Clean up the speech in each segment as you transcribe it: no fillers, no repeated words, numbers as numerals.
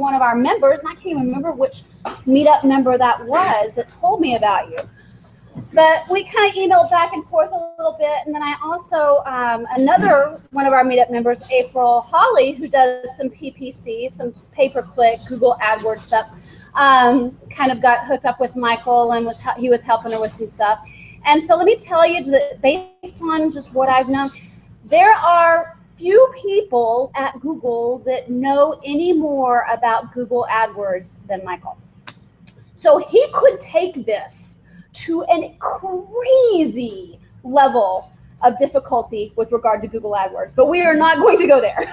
one of our members, and I can't even remember which meetup member that was that told me about you. But we kind of emailed back and forth a little bit, and then I also, another one of our meetup members, April Holly, who does some PPC, some pay-per-click, Google AdWords stuff, kind of got hooked up with Michael, and he was helping her with some stuff. And so let me tell you that based on just what I've known, there are few people at Google that know any more about Google AdWords than Michael. So he could take this to a crazy level of difficulty with regard to Google AdWords, but we are not going to go there.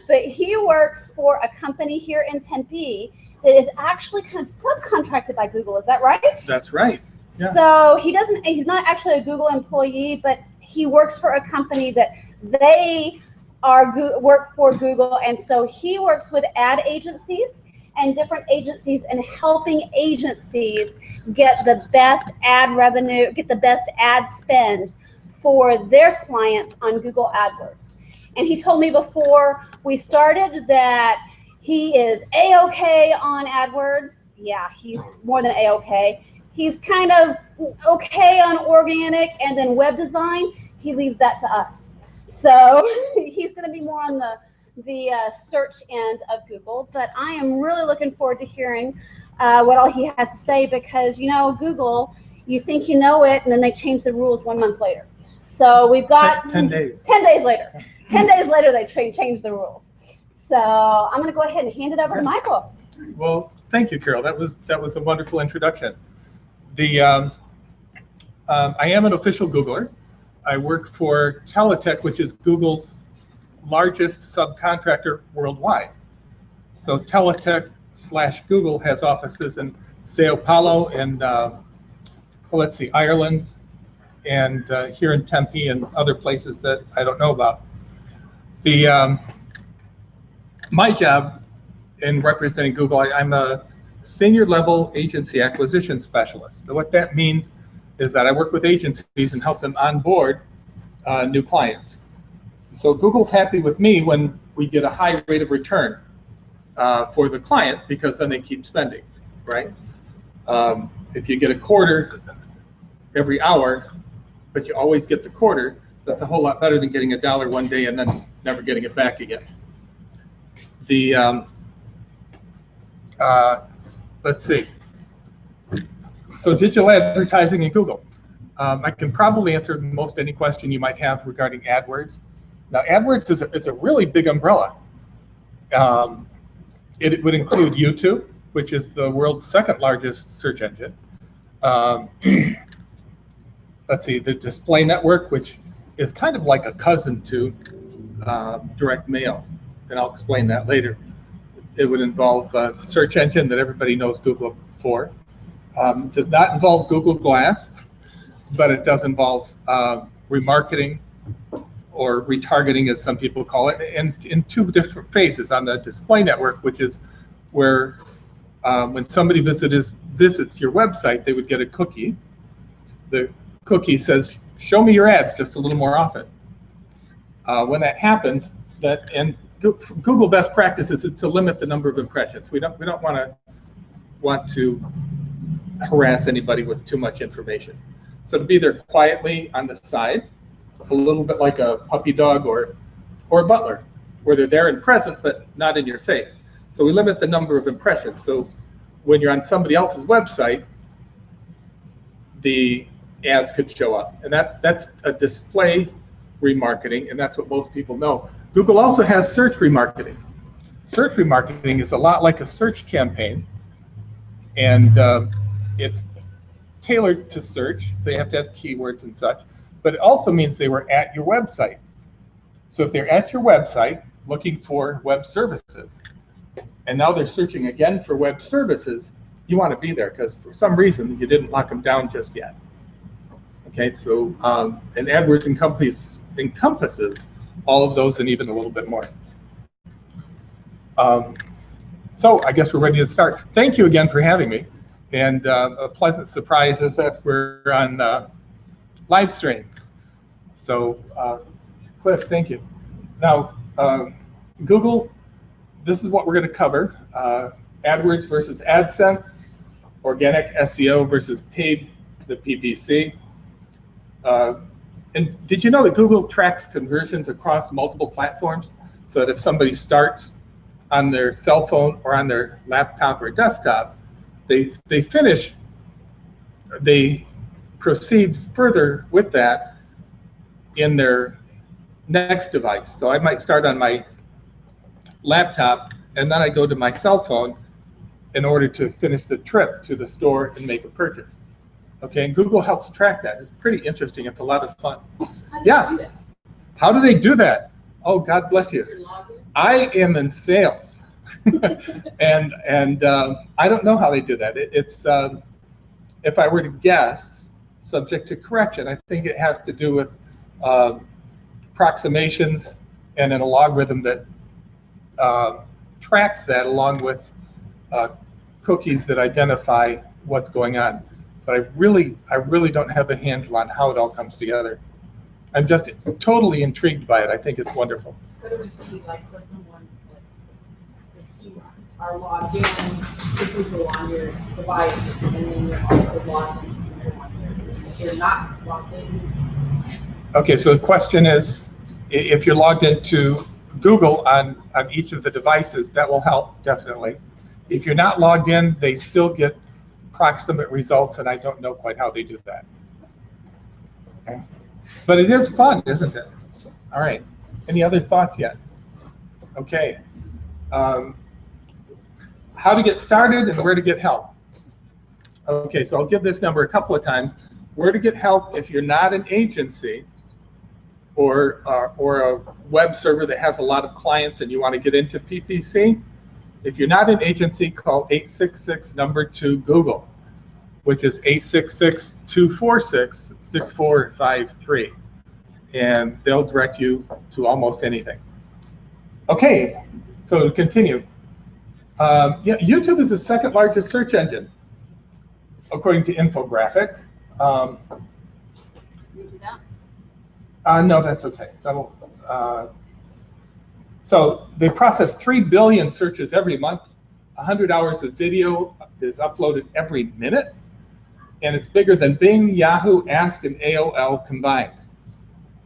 But he works for a company here in Tempe that is actually kind of subcontracted by Google. Is that right? That's right. Yeah. So he's not actually a Google employee, but he works for a company that they work for Google, and so he works with ad agencies and different agencies and helping agencies get the best ad revenue, get the best ad spend for their clients on Google AdWords. And he told me before we started that he is A-okay on AdWords. Yeah, he's more than A-okay. He's kind of okay on organic, and then web design, he leaves that to us. So he's going to be more on the search end of Google, but I am really looking forward to hearing what all he has to say, because you know, Google, you think you know it, and then they change the rules 1 month later. So we've got 10 days. 10 days later. 10 days later they change the rules. So I'm going to go ahead and hand it over to Michael. Well, thank you, Carol. That was a wonderful introduction. I am an official Googler. I work for Teletech, which is Google's largest subcontractor worldwide. So Teletech/Google has offices in Sao Paulo and let's see, Ireland, and here in Tempe and other places that I don't know about. My job in representing Google, I'm a senior level agency acquisition specialist. So what that means is that I work with agencies and help them onboard new clients. So Google's happy with me when we get a high rate of return for the client, because then they keep spending, right? If you get a quarter every hour, but you always get the quarter, that's a whole lot better than getting $1 one day and then never getting it back again. Let's see. So digital advertising in Google. I can probably answer most any question you might have regarding AdWords. Now, AdWords is a really big umbrella. It would include YouTube, which is the world's second largest search engine. Let's see, the display network, which is kind of like a cousin to direct mail, and I'll explain that later. It would involve a search engine that everybody knows Google for. Does not involve Google Glass, but it does involve remarketing, or retargeting, as some people call it, and in two different phases. On the display network, which is where when somebody visits your website, they would get a cookie. The cookie says, show me your ads just a little more often. When that happens, and Google best practices is to limit the number of impressions. We don't want to harass anybody with too much information. So to be there quietly on the side, a little bit like a puppy dog or a butler, where they're there and present but not in your face. So we limit the number of impressions. So when you're on somebody else's website, the ads could show up, and that's a display remarketing, and that's what most people know. Google also has search remarketing. Search remarketing is a lot like a search campaign, and it's tailored to search, so you have to have keywords and such, but it also means they were at your website. So if they're at your website looking for web services, and now they're searching again for web services, you want to be there, because for some reason you didn't lock them down just yet. Okay, so and AdWords encompasses all of those and even a little bit more. So I guess we're ready to start. Thank you again for having me. And a pleasant surprise is that we're on live stream. So Cliff, thank you. Now, Google, this is what we're going to cover. AdWords versus AdSense, organic SEO versus paid the PPC. And did you know that Google tracks conversions across multiple platforms? So that if somebody starts on their cell phone or on their laptop or desktop, they proceed further with that in their next device. So I might start on my laptop, and then I go to my cell phone in order to finish the trip to the store and make a purchase. Okay, and Google helps track that. It's pretty interesting. It's a lot of fun. Yeah. How do they do that? Oh, God bless you. I am in sales, and I don't know how they do that. It's if I were to guess, subject to correction, I think it has to do with approximations and an algorithm that tracks that along with cookies that identify what's going on. But I really don't have a handle on how it all comes together. I'm just totally intrigued by it. I think it's wonderful. But it would be like for someone if you are logged in to Google on your device, and then you're also logged into Google on your, if you're not logged in. Okay, so the question is, if you're logged into Google on each of the devices, that will help, definitely. If you're not logged in, they still get approximate results, and I don't know quite how they do that. Okay. But it is fun, isn't it? All right. Any other thoughts yet? Okay. How to get started and where to get help. Okay, so I'll give this number a couple of times. Where to get help if you're not an agency or a web server that has a lot of clients and you want to get into PPC. If you're not an agency, call 866-2 which is 866-246-6453. And they'll direct you to almost anything. Okay, so to continue. Yeah, YouTube is the second largest search engine, according to Infographic. No, that's okay. That'll. So they process 3 billion searches every month. 100 hours of video is uploaded every minute, and it's bigger than Bing, Yahoo, Ask, and AOL combined.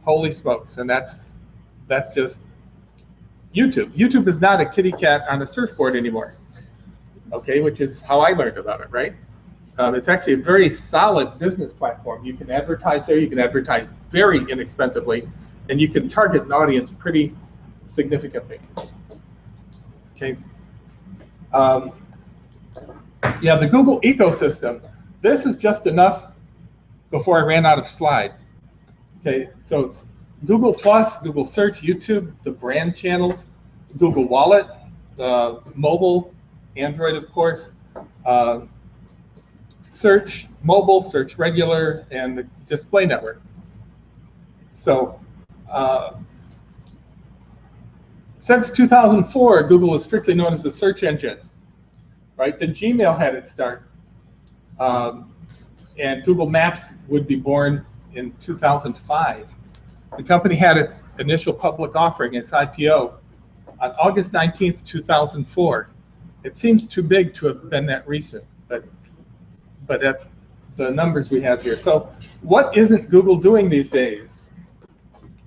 Holy smokes! And that's just YouTube. YouTube is not a kitty cat on a surfboard anymore. Okay, which is how I learned about it, right? It's actually a very solid business platform. You can advertise there. You can advertise very inexpensively, and you can target an audience pretty significantly. Okay. Yeah, the Google ecosystem. This is just enough before I ran out of slide. Okay, so it's Google Plus, Google Search, YouTube, the brand channels, Google Wallet, mobile, Android, of course, Search Mobile, Search Regular, and the display network. So since 2004, Google is strictly known as the search engine, right? Then Gmail had its start, and Google Maps would be born in 2005. The company had its initial public offering, its IPO, on August 19th, 2004. It seems too big to have been that recent, but that's the numbers we have here. So what isn't Google doing these days?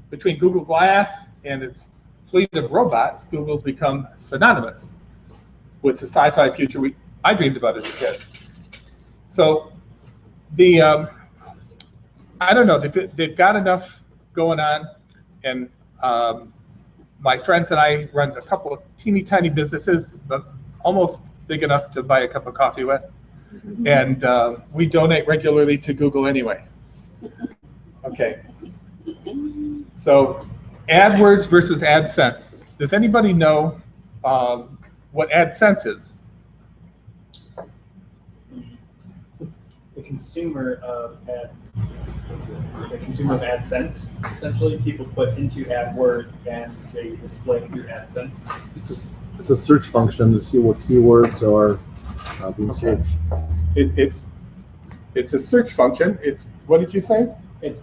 Between Google Glass and its fleet of robots, Google's become synonymous with the sci-fi future I dreamed about as a kid. So the I don't know, they've got enough going on, and my friends and I run a couple of teeny tiny businesses, but almost big enough to buy a cup of coffee with, and we donate regularly to Google anyway. Okay, so AdWords versus AdSense. Does anybody know what AdSense is? The consumer of AdSense. Essentially, people put into AdWords and they display through AdSense. It's a search function to see what keywords are being searched. It's a search function. It's, what did you say? It's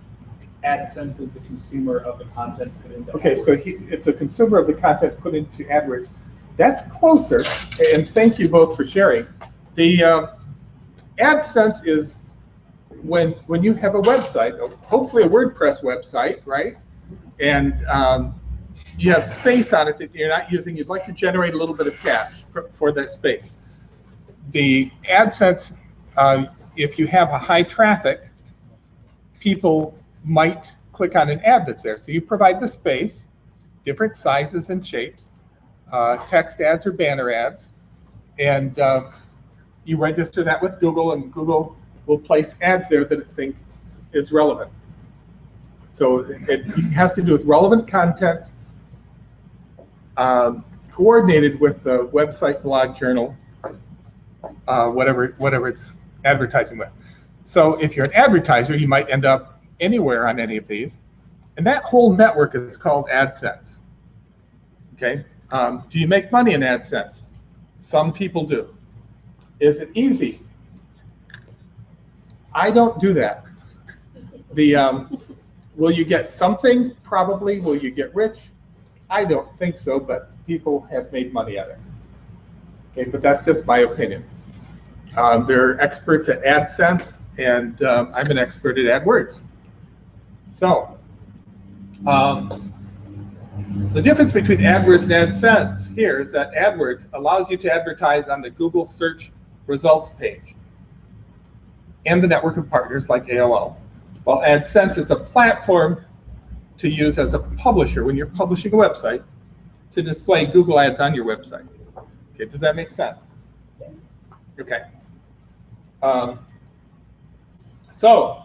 AdSense is the consumer of the content put into Okay, AdWords. so it's a consumer of the content put into AdWords. That's closer, and thank you both for sharing. The AdSense is when you have a website, hopefully a WordPress website, right? And you have space on it that you're not using. You'd like to generate a little bit of cash for that space. The AdSense, if you have a high traffic, people might click on an ad that's there. So you provide the space, different sizes and shapes, text ads or banner ads, and you register that with Google, and Google will place ads there that it thinks is relevant. So it has to do with relevant content, coordinated with the website, blog, journal, whatever it's advertising with. So if you're an advertiser, you might end up anywhere on any of these, and that whole network is called AdSense. Okay. Do you make money in AdSense? Some people do. Is it easy? I don't do that. Will you get something? Probably. Will you get rich? I don't think so, but people have made money at it. Okay, but that's just my opinion. They're experts at AdSense, and I'm an expert at AdWords. So, the difference between AdWords and AdSense here is that AdWords allows you to advertise on the Google search results page and the network of partners like AOL, while AdSense is a platform to use as a publisher when you're publishing a website to display Google ads on your website. Okay, does that make sense? Okay. So,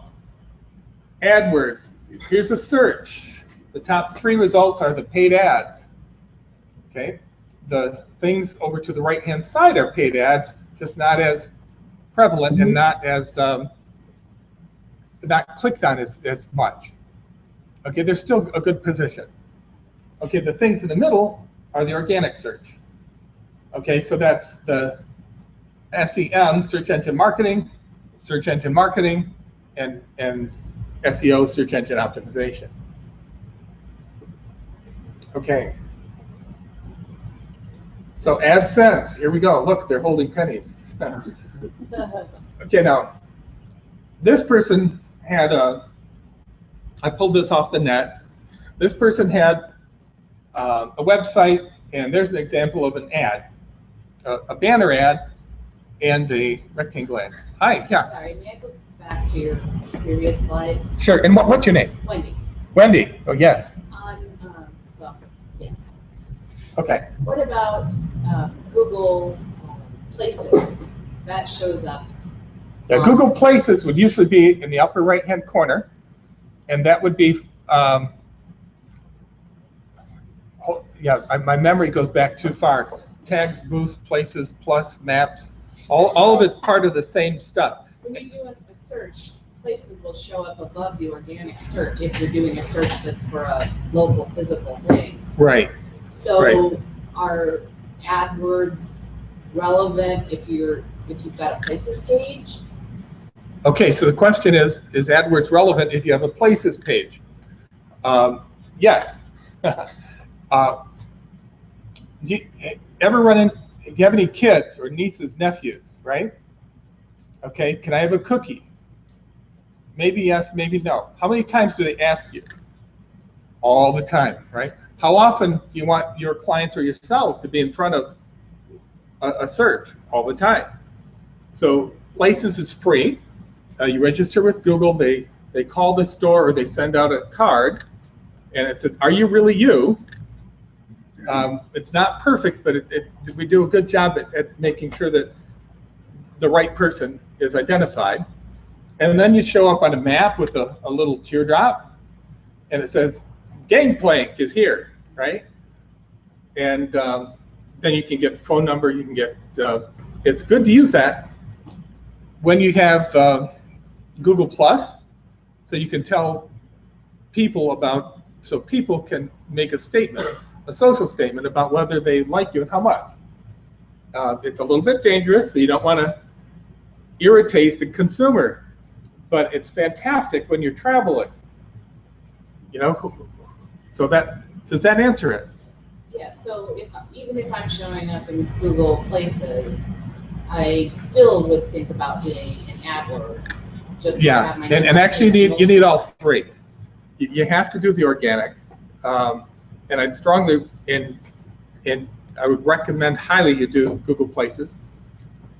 AdWords, here's a search. The top 3 results are the paid ads. Okay, the things over to the right-hand side are paid ads, just not as prevalent and not as not clicked on as much. Okay, they're still a good position. Okay, the things in the middle are the organic search. Okay, so that's the SEM, search engine marketing, and SEO, search engine optimization. Okay. So AdSense, here we go. Look, they're holding pennies. Okay, now, this person had I pulled this off the net. This person had a website, and there's an example of an ad, a banner ad, and a rectangle ad. Hi, yeah. Sorry, may I go back to your previous slide? Sure, and what's your name? Wendy. Wendy, oh yes. Well, yeah. Okay. What about Google Places? That shows up. Yeah, Google Places would usually be in the upper right-hand corner, and that would be, my memory goes back too far. Tags, boost, places, plus, maps, all of it's part of the same stuff. When you do a search, Places will show up above the organic search if you're doing a search that's for a local physical thing. Right. So right. Are AdWords relevant if you've got a Places page? Okay, so the question is AdWords relevant if you have a Places page? Yes. Do you have any kids or nieces, nephews, right? Okay, can I have a cookie? Maybe yes, maybe no. How many times do they ask you? All the time, right? How often do you want your clients or yourselves to be in front of a search? All the time. So Places is free. You register with Google. They call the store or they send out a card, and it says, "Are you really you?" It's not perfect, but we do a good job at making sure that the right person is identified. And then you show up on a map with a little teardrop, and it says, "Gangplank is here," right? And then you can get phone number. You can get. It's good to use that when you have Google Plus, so you can tell people about. So people can make a statement, a social statement about whether they like you and how much. It's a little bit dangerous, so you don't want to irritate the consumer, but it's fantastic when you're traveling. You know, so does that answer it? Yeah, so even if I'm showing up in Google Places, I still would think about doing an AdWords, just to have my name and up actually there. you need all three. You have to do the organic, and I'd strongly and I would recommend highly you do Google Places.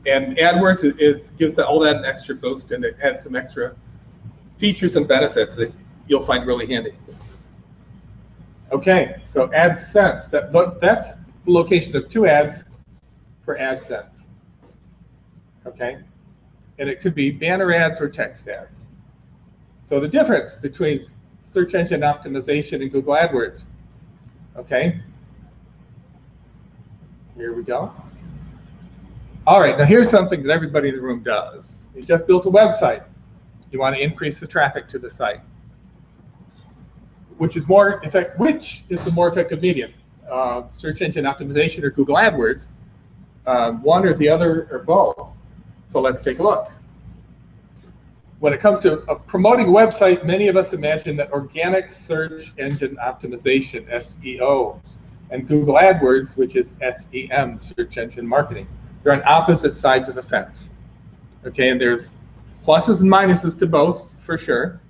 And AdWords gives all that an extra boost, and it has some extra features and benefits that you'll find really handy. Okay, so AdSense, that's the location of 2 ads for AdSense. Okay, and it could be banner ads or text ads. So the difference between search engine optimization and Google AdWords. Okay, here we go. All right, now here's something that everybody in the room does. You just built a website. You want to increase the traffic to the site. Which is the more effective medium? Search engine optimization or Google AdWords? One or the other or both. So let's take a look. When it comes to promoting a website, many of us imagine that organic search engine optimization, SEO, and Google AdWords, which is SEM, search engine marketing, they're on opposite sides of the fence. Okay, and there's pluses and minuses to both, for sure.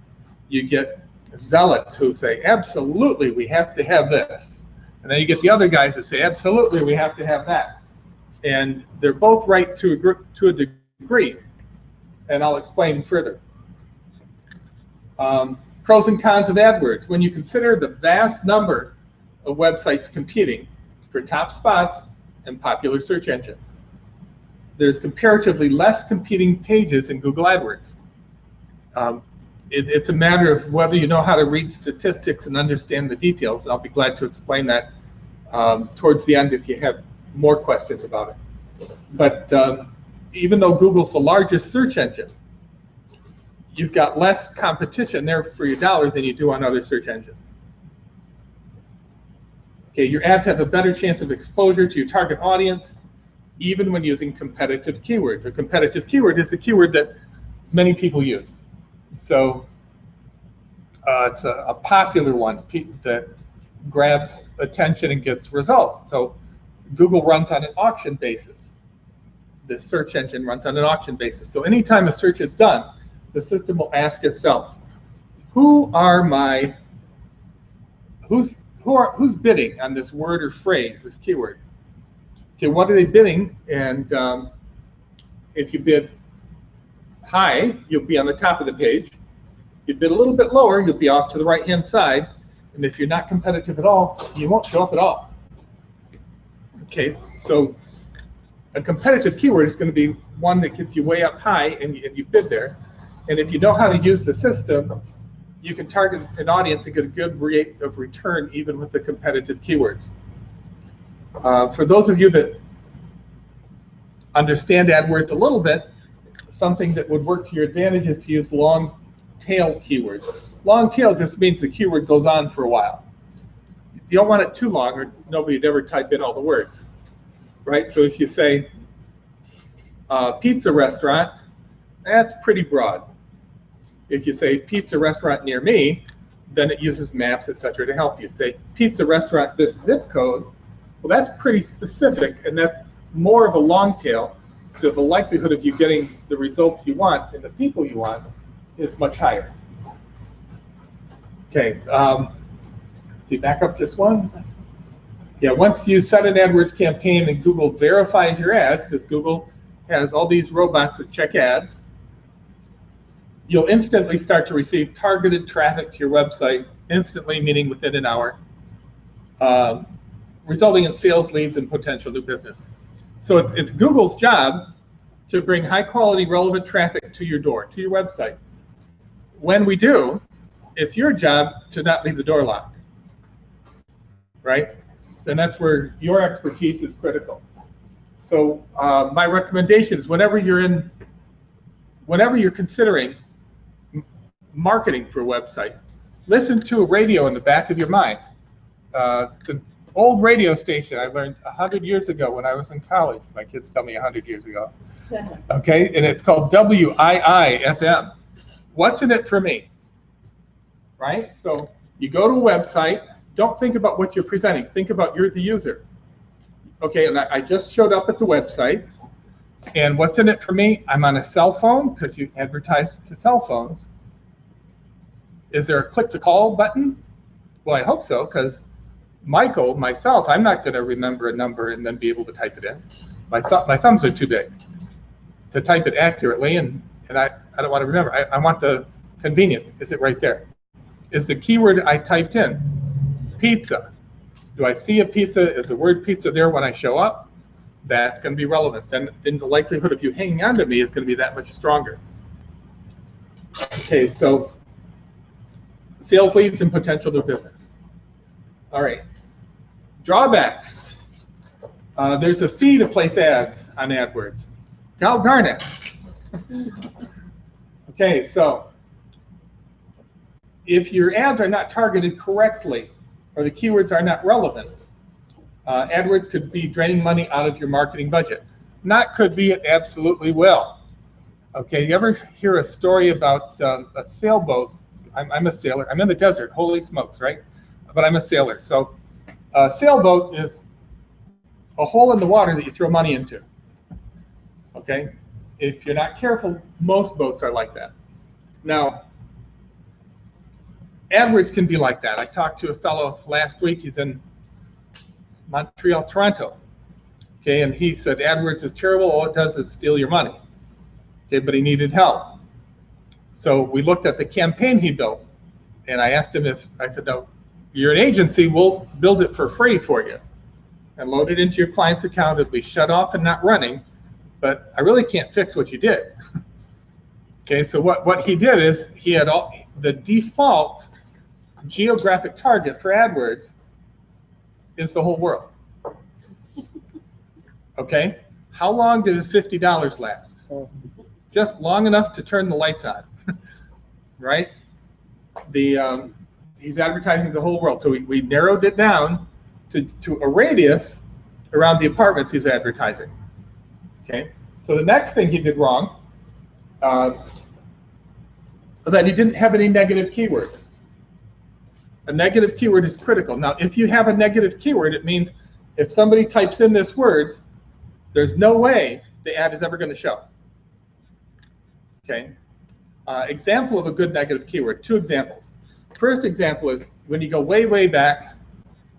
You get zealots who say, absolutely, we have to have this. And then you get the other guys that say, absolutely, we have to have that. And they're both right to a degree. And I'll explain further. Pros and cons of AdWords. When you consider the vast number of websites competing for top spots and popular search engines, there's comparatively less competing pages in Google AdWords. It's a matter of whether you know how to read statistics and understand the details, and I'll be glad to explain that towards the end if you have more questions about it. But even though Google's the largest search engine, you've got less competition there for your dollar than you do on other search engines. Okay, your ads have a better chance of exposure to your target audience, even when using competitive keywords. A competitive keyword is a keyword that many people use. So it's a popular one that grabs attention and gets results. So Google runs on an auction basis. The search engine runs on an auction basis. So anytime a search is done, the system will ask itself, who's bidding on this word or phrase, this keyword? Okay, what are they bidding? And if you bid high, you'll be on the top of the page. If you bid a little bit lower, you'll be off to the right-hand side. And if you're not competitive at all, you won't show up at all. Okay, so a competitive keyword is going to be one that gets you way up high and you bid there. And if you know how to use the system, you can target an audience and get a good rate of return even with the competitive keywords. For those of you that understand AdWords a little bit, something that would work to your advantage is to use long tail keywords. Long tail just means the keyword goes on for a while. You don't want it too long or nobody would ever type in all the words, right? So if you say pizza restaurant, that's pretty broad. If you say pizza restaurant near me, then it uses maps, etc. to help you. Say pizza restaurant this zip code, well that's pretty specific and that's more of a long tail, so the likelihood of you getting the results you want and the people you want is much higher. Okay, do you back up just one? Yeah, once you set an AdWords campaign and Google verifies your ads, because Google has all these robots that check ads, you'll instantly start to receive targeted traffic to your website, instantly meaning within an hour, resulting in sales leads and potential new business. So it's Google's job to bring high quality, relevant traffic to your door, to your website. When we do, it's your job to not leave the door locked, right? And that's where your expertise is critical. So my recommendation is whenever you're considering marketing for a website, listen to a radio in the back of your mind. It's an old radio station I learned 100 years ago when I was in college. My kids tell me 100 years ago. Okay, and it's called WII-FM. What's in it for me? Right? So you go to a website, don't think about what you're presenting. Think about you're the user. Okay, and I just showed up at the website, and what's in it for me? I'm on a cell phone, because you advertise to cell phones. Is there a click to call button? Well, I hope so, because Michael, myself, I'm not going to remember a number and then be able to type it in. My thumbs are too big to type it accurately, and I don't want to remember. I want the convenience. Is it right there? Is the keyword I typed in pizza? Do I see a pizza? Is the word pizza there when I show up? That's going to be relevant. Then the likelihood of you hanging on to me is going to be that much stronger. Okay, so sales leads and potential new business. All right. Drawbacks. There's a fee to place ads on AdWords. God darn it. Okay, so if your ads are not targeted correctly or the keywords are not relevant, AdWords could be draining money out of your marketing budget. Not could be, it absolutely will. Okay, you ever hear a story about a sailboat? I'm a sailor. I'm in the desert. Holy smokes, right? But I'm a sailor. So a sailboat is a hole in the water that you throw money into. Okay? If you're not careful, most boats are like that. Now, AdWords can be like that. I talked to a fellow last week. He's in Montreal, Toronto. Okay, and he said AdWords is terrible. All it does is steal your money. Okay, but he needed help. So we looked at the campaign he built, and I asked him I said, no, you're an agency, we'll build it for free for you and load it into your client's account. It'll be shut off and not running, but I really can't fix what you did. Okay, so what he did is he had the default geographic target for AdWords is the whole world. Okay, how long did his $50 last? Just long enough to turn the lights on, right? He's advertising the whole world, so we narrowed it down to a radius around the apartments he's advertising. Okay, so the next thing he did wrong, that he didn't have any negative keywords. A negative keyword is critical. Now, if you have a negative keyword, it means if somebody types in this word, there's no way the ad is ever going to show. Okay. Example of a good negative keyword. 2 examples. First example is when you go way, way back.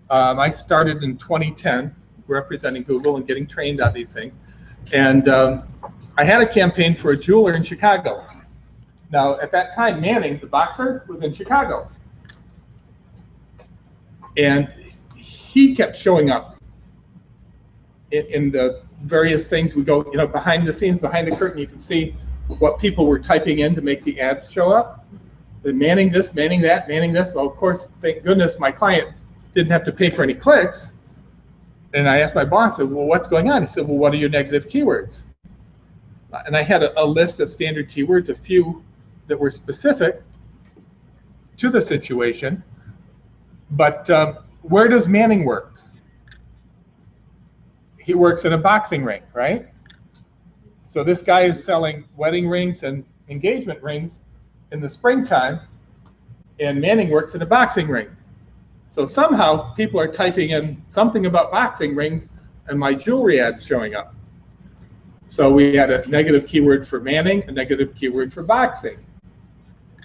I started in 2010 representing Google and getting trained on these things. And I had a campaign for a jeweler in Chicago. Now, at that time, Manning, the boxer, was in Chicago. And he kept showing up in the various things. We go, behind the scenes, behind the curtain, you can see what people were typing in to make the ads show up. The Manning this, Manning that, Manning this. Well, of course, thank goodness my client didn't have to pay for any clicks. And I asked my boss, I said, well, what's going on? He said, well, what are your negative keywords? And I had a list of standard keywords, a few that were specific to the situation. But where does Manning work? He works in a boxing ring, right? So this guy is selling wedding rings and engagement rings in the springtime, and Manning works in a boxing ring. So somehow people are typing in something about boxing rings, and my jewelry ad's showing up. So we had a negative keyword for Manning, a negative keyword for boxing,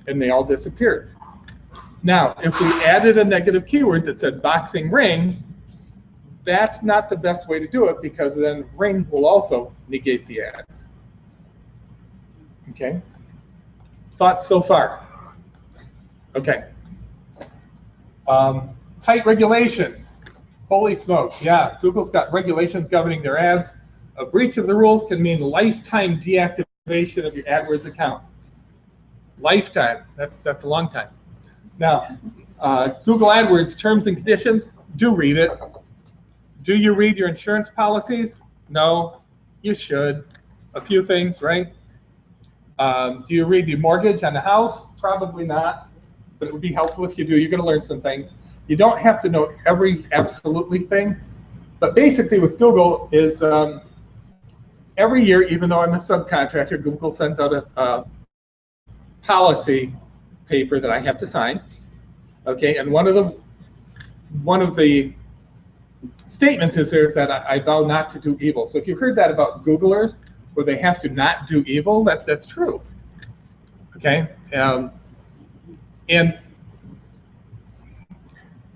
and they all disappeared. Now, if we added a negative keyword that said boxing ring, that's not the best way to do it, because then ring will also negate the ad. Okay? Thoughts so far? Okay. Tight regulations. Holy smokes, yeah, Google's got regulations governing their ads. A breach of the rules can mean lifetime deactivation of your AdWords account. Lifetime, that's a long time. Now, Google AdWords terms and conditions, do read it. Do you read your insurance policies? No, you should. A few things, right? Do you read your mortgage on the house? Probably not, but it would be helpful if you do. You're going to learn some things. You don't have to know every absolutely thing, but basically with Google is every year, even though I'm a subcontractor, Google sends out a policy paper that I have to sign. Okay, and one of one of the statements is there is that I vow not to do evil. So if you've heard that about Googlers, where they have to not do evil, that's true. Okay, and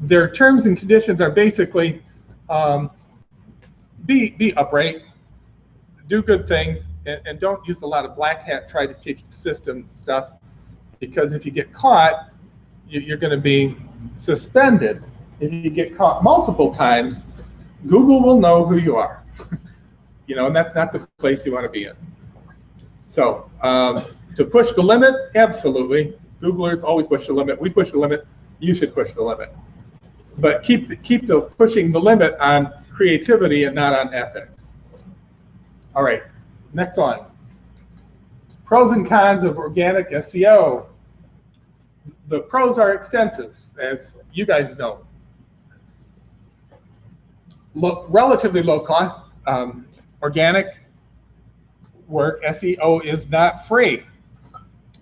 their terms and conditions are basically be upright, do good things, and don't use a lot of black hat try to teach the system stuff, because if you get caught, you're going to be suspended. If you get caught multiple times, Google will know who you are. You know, and that's not the place you want to be in. So to push the limit, absolutely. Googlers always push the limit. We push the limit. You should push the limit. But keep the pushing the limit on creativity and not on ethics. All right, next one. Pros and cons of organic SEO. The pros are extensive, as you guys know. Relatively low cost. Organic work, SEO, is not free.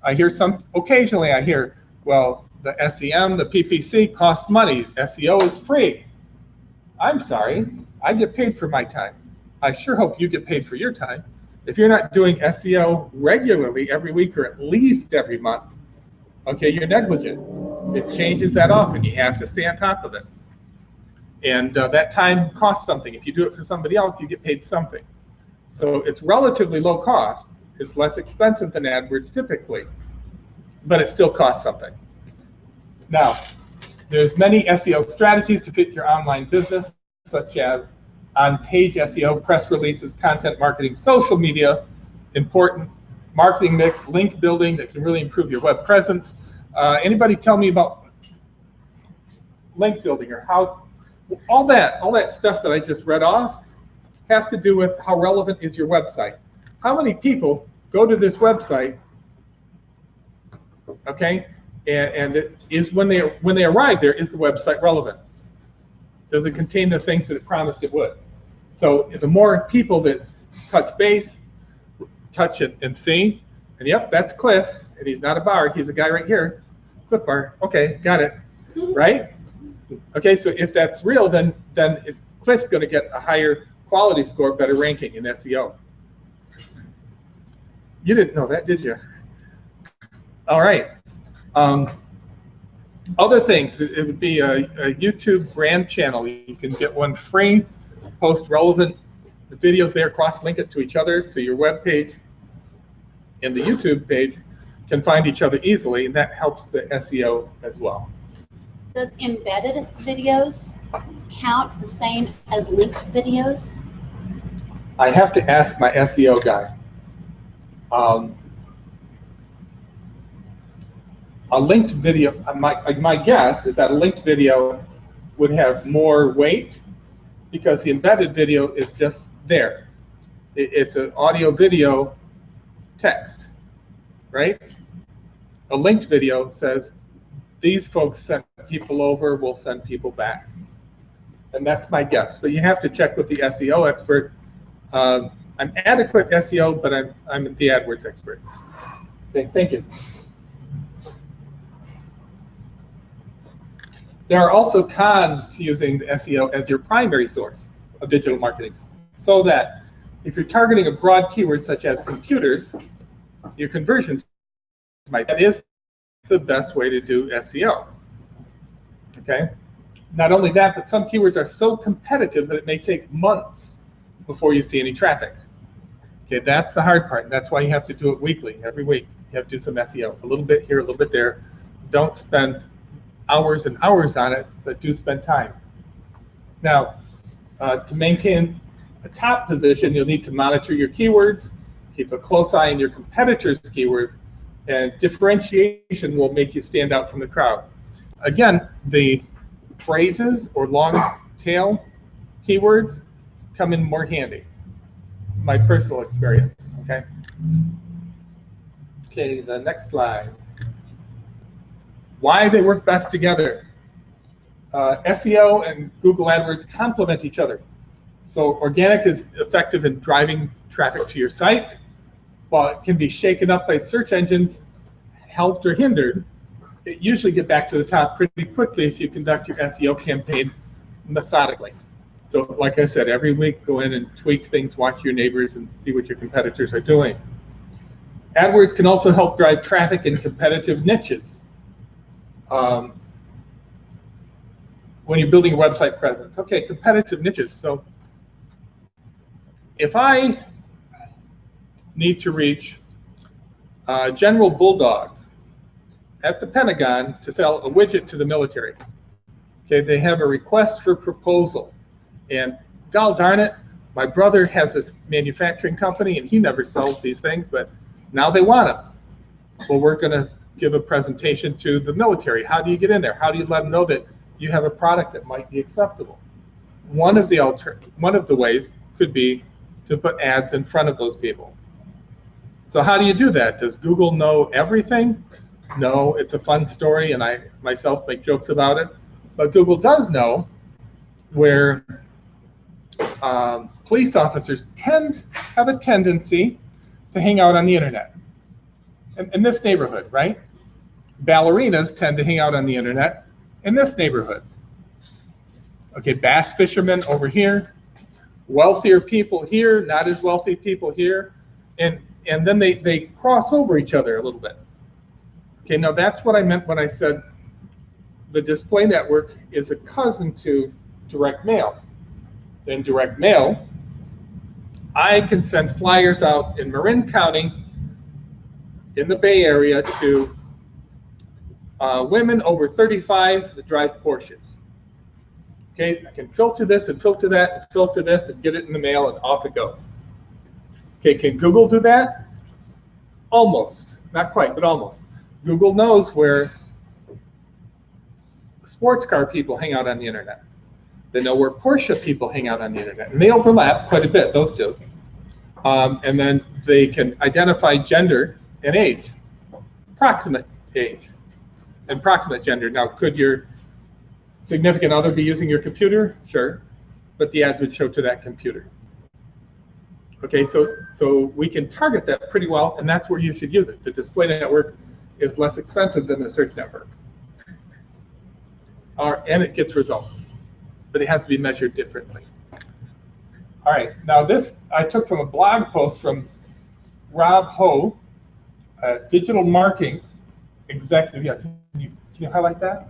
Occasionally I hear, well, the SEM, the PPC costs money. SEO is free. I'm sorry, I get paid for my time. I sure hope you get paid for your time. If you're not doing SEO regularly every week or at least every month, okay, you're negligent. It changes that often. You have to stay on top of it. And that time costs something. If you do it for somebody else, you get paid something. So it's relatively low cost. It's less expensive than AdWords typically, but it still costs something. Now, there's many SEO strategies to fit your online business, such as on-page SEO, press releases, content marketing, social media, important marketing mix, link building that can really improve your web presence. Anybody tell me about link building, or how all that stuff that I just read off has to do with how relevant is your website. How many people go to this website, okay, and it is when they arrive there, is the website relevant? Does it contain the things that it promised it would? So the more people that touch base, touch it and see, and yep, that's Cliff, and he's not a bar, he's a guy right here, Cliff Bar, okay, got it, right? Okay, so if that's real, then Cliff's going to get a higher quality score, better ranking in SEO. You didn't know that, did you? All right. Other things, it would be a YouTube brand channel. You can get one free, post relevant videos there, cross-link it to each other, so your web page and the YouTube page can find each other easily, and that helps the SEO as well. Does embedded videos count the same as linked videos? I have to ask my SEO guy. A linked video, my guess is that a linked video would have more weight because the embedded video is just there. It's an audio video text, right? A linked video says, these folks sent people over, we'll send people back. And that's my guess, but you have to check with the SEO expert. I'm adequate SEO, but I'm the AdWords expert. Okay, thank you. There are also cons to using the SEO as your primary source of digital marketing, so that if you're targeting a broad keyword such as computers, your conversions that is the best way to do SEO. Okay? Not only that, but some keywords are so competitive that it may take months before you see any traffic. Okay, that's the hard part. That's why you have to do it weekly, every week. You have to do some SEO, a little bit here, a little bit there. Don't spend hours and hours on it, but do spend time. Now, to maintain a top position, you'll need to monitor your keywords, keep a close eye on your competitors' keywords, and differentiation will make you stand out from the crowd. Again, the phrases or long tail keywords come in more handy. My personal experience, okay? Okay, the next slide. Why they work best together. SEO and Google AdWords complement each other. So organic is effective in driving traffic to your site, while it can be shaken up by search engines, helped or hindered. usually get back to the top pretty quickly if you conduct your SEO campaign methodically. So like I said, every week go in and tweak things, watch your neighbors, and see what your competitors are doing. AdWords can also help drive traffic in competitive niches. When you're building a website presence. Okay, competitive niches. So if I need to reach General Bulldog at the Pentagon to sell a widget to the military, okay, they have a request for proposal. And gol darn it, my brother has this manufacturing company and he never sells these things, but now they want them. Well, we're going to give a presentation to the military. How do you get in there? How do you let them know that you have a product that might be acceptable? One of the ways could be to put ads in front of those people. So how do you do that? Does Google know everything? No, it's a fun story, and I myself make jokes about it. But Google does know where police officers have a tendency to hang out on the internet. In this neighborhood, right? Ballerinas tend to hang out on the internet in this neighborhood. Okay, bass fishermen over here, wealthier people here, not as wealthy people here, and then they cross over each other a little bit. Okay, now that's what I meant when I said the display network is a cousin to direct mail. In direct mail, I can send flyers out in Marin County in the Bay Area to women over 35 that drive Porsches. Okay, I can filter this and filter that and filter this and get it in the mail and off it goes. Okay, can Google do that? Almost. Not quite, but almost. Google knows where sports car people hang out on the internet. They know where Porsche people hang out on the internet. And they overlap quite a bit, those two. And then they can identify gender and age, approximate age, and approximate gender. Now, could your significant other be using your computer? Sure, but the ads would show to that computer. Okay, so we can target that pretty well, and that's where you should use it. The display network is less expensive than the search network. And it gets results, but it has to be measured differently. All right, now this I took from a blog post from Rob Ho, digital marketing executive. Yeah, can you highlight that?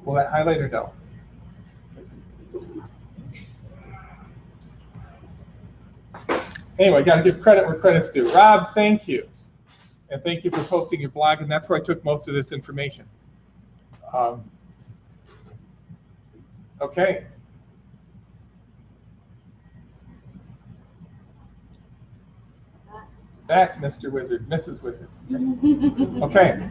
Will that highlight or no? Anyway, got to give credit where credit's due. Rob, thank you. And thank you for posting your blog, and that's where I took most of this information. Okay. Back, Mr. Wizard, Mrs. Wizard. Okay.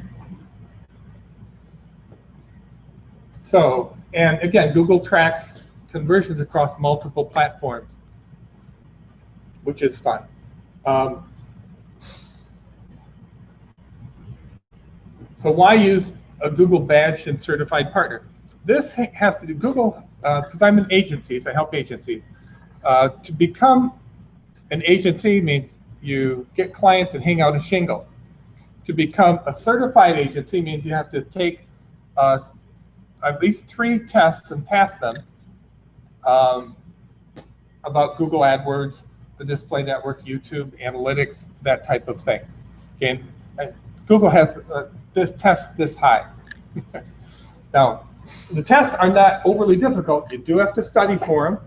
So, and again, Google tracks conversions across multiple platforms, which is fun. So why use a Google badged and certified partner? This has to do Google, because I'm in agencies, I help agencies. To become an agency means you get clients and hang out a shingle. To become a certified agency means you have to take at least 3 tests and pass them about Google AdWords, the display network, YouTube, analytics, that type of thing. Okay, Google has this test this high. Now, the tests are not overly difficult. You do have to study for them.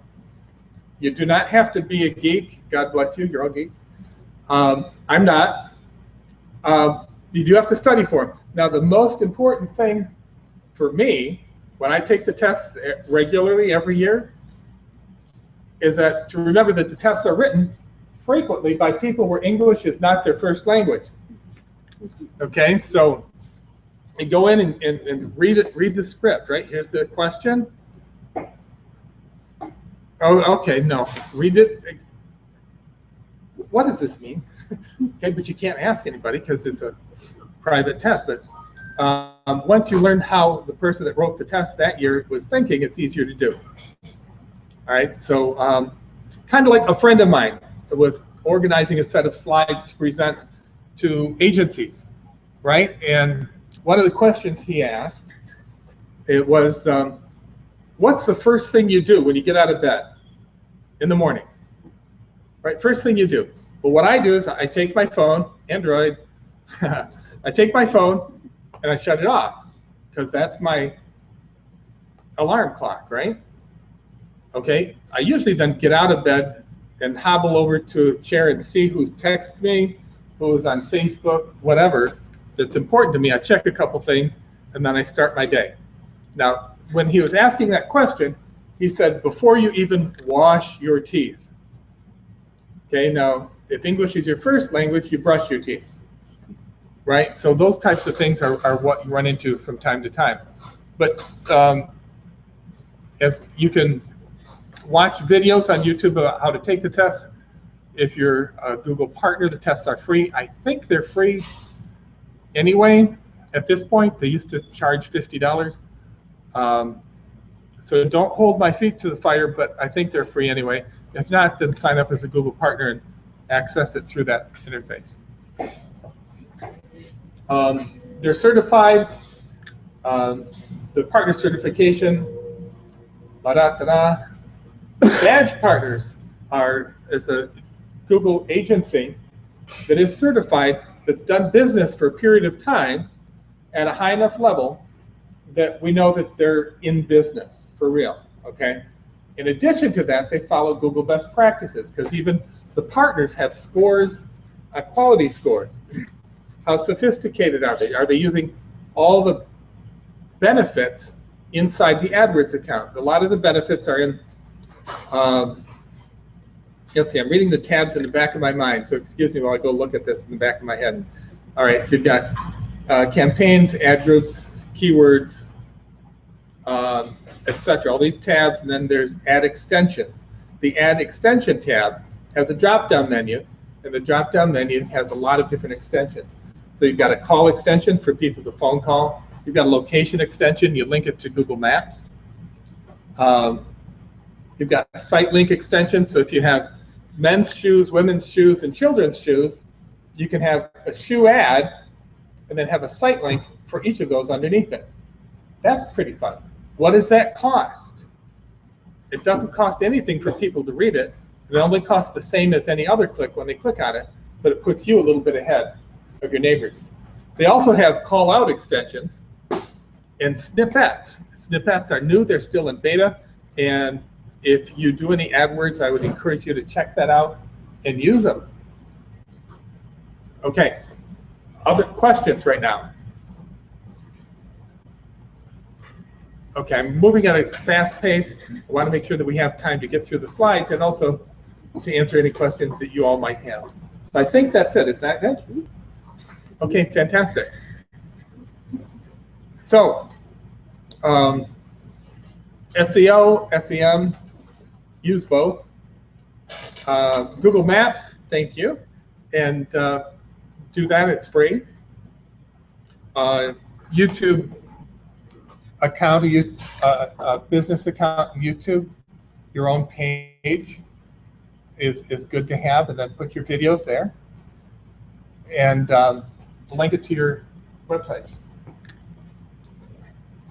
You do not have to be a geek. God bless you, you're all geeks. I'm not. You do have to study for them. Now, the most important thing for me, when I take the tests regularly every year, is that to remember that the tests are written frequently by people where English is not their first language. Okay, so you go in and read the script, right? Here's the question. Oh, okay, no, read it. What does this mean? Okay, but you can't ask anybody because it's a private test. But once you learn how the person that wrote the test that year was thinking, it's easier to do. All right, so kind of like a friend of mine was organizing a set of slides to present to agencies, right? And one of the questions he asked, it was, what's the first thing you do when you get out of bed in the morning? Right, first thing you do. Well, what I do is I take my phone, Android, I take my phone and I shut it off, because that's my alarm clock, right? Okay, I usually then get out of bed and hobble over to a chair and see who's texted me, who's on Facebook, whatever that's important to me. I check a couple things and then I start my day. Now, when he was asking that question, he said, before you even wash your teeth. Okay, now, if English is your first language, you brush your teeth, right? So those types of things are what you run into from time to time. But as you can watch videos on YouTube about how to take the test. If you're a Google partner, the tests are free. I think they're free anyway at this point. They used to charge $50. So don't hold my feet to the fire, but I think they're free anyway. If not, then sign up as a Google partner and access it through that interface. They're certified. The partner certification, badge partners is a Google agency that is certified, that's done business for a period of time at a high enough level that we know that they're in business for real, okay? In addition to that, they follow Google best practices, because even the partners have scores, quality scores. How sophisticated are they? Are they using all the benefits inside the AdWords account? A lot of the benefits are in, let's see, I'm reading the tabs in the back of my mind, so excuse me while I go look at this in the back of my head. All right, so you've got campaigns, ad groups, keywords, etc. All these tabs, and then there's ad extensions. The ad extension tab has a drop-down menu, and the drop-down menu has a lot of different extensions. So you've got a call extension for people to phone call. You've got a location extension. You link it to Google Maps. You've got a site link extension. So if you have men's shoes, women's shoes, and children's shoes, you can have a shoe ad and then have a site link for each of those underneath it. That's pretty fun. What does that cost? It doesn't cost anything for people to read it. It only costs the same as any other click when they click on it, but it puts you a little bit ahead of your neighbors. They also have call-out extensions and snippets. Snippets are new. They're still in beta. And if you do any AdWords, I would encourage you to check that out and use them. Okay. Other questions right now? Okay, I'm moving at a fast pace. I want to make sure that we have time to get through the slides and also to answer any questions that you all might have. So I think that's it. Is that good? Okay, fantastic. So, SEO, SEM, use both. Google Maps, thank you. And do that, it's free. YouTube account, a business account on YouTube, your own page is good to have, and then put your videos there. And link it to your website.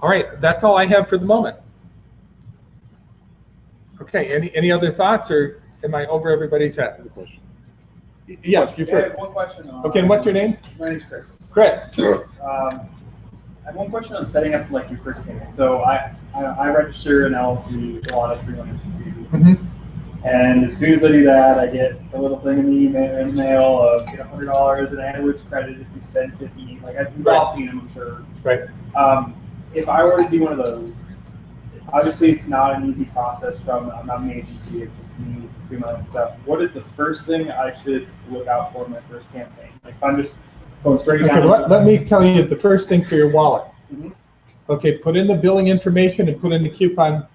All right, that's all I have for the moment. Okay, any other thoughts, or am I over everybody's head? Yes, you first. I have one question. Okay, and what's your name? My name's Chris. Chris. I have one question on setting up like your first campaign. So I register an LLC with a lot of freelancers. And as soon as I do that, I get a little thing in the email of get $100 in AdWords credit if you spend $50. Like I've all seen them, I'm sure. Right. If I were to do one of those, obviously it's not an easy process from I'm not an agency, it's just me doing my own stuff. What is the first thing I should look out for in my first campaign? Like if I'm just going straight down. Let me tell you the first thing for your wallet. Okay, put in the billing information and put in the coupon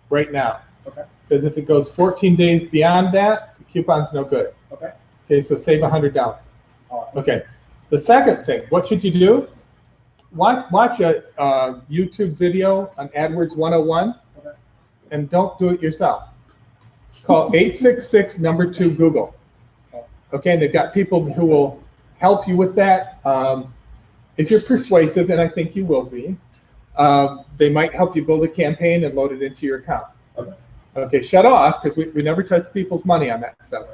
right now. Okay. Because if it goes 14 days beyond that, the coupon's no good. Okay. Okay, so save $100. Awesome. Okay. The second thing, what should you do? Watch a YouTube video on AdWords 101, Okay. and don't do it yourself. Call 866 #2 Google. Okay, and they've got people who will help you with that. If you're persuasive, and I think you will be, they might help you build a campaign and load it into your account. Okay, shut off, because we never touch people's money on that stuff.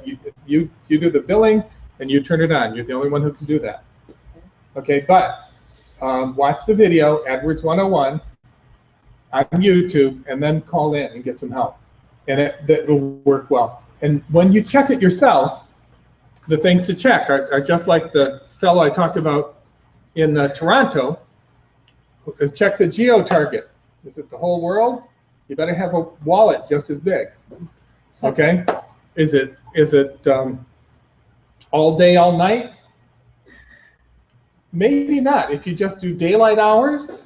You do the billing and you turn it on. You're the only one who can do that. Okay, but watch the video, AdWords 101, on YouTube, and then call in and get some help. And that will work well. And when you check it yourself, the things to check are just like the fellow I talked about in Toronto, is check the geo-target. Is it the whole world? You better have a wallet just as big. Okay? Is it all day, all night? Maybe not. If you just do daylight hours,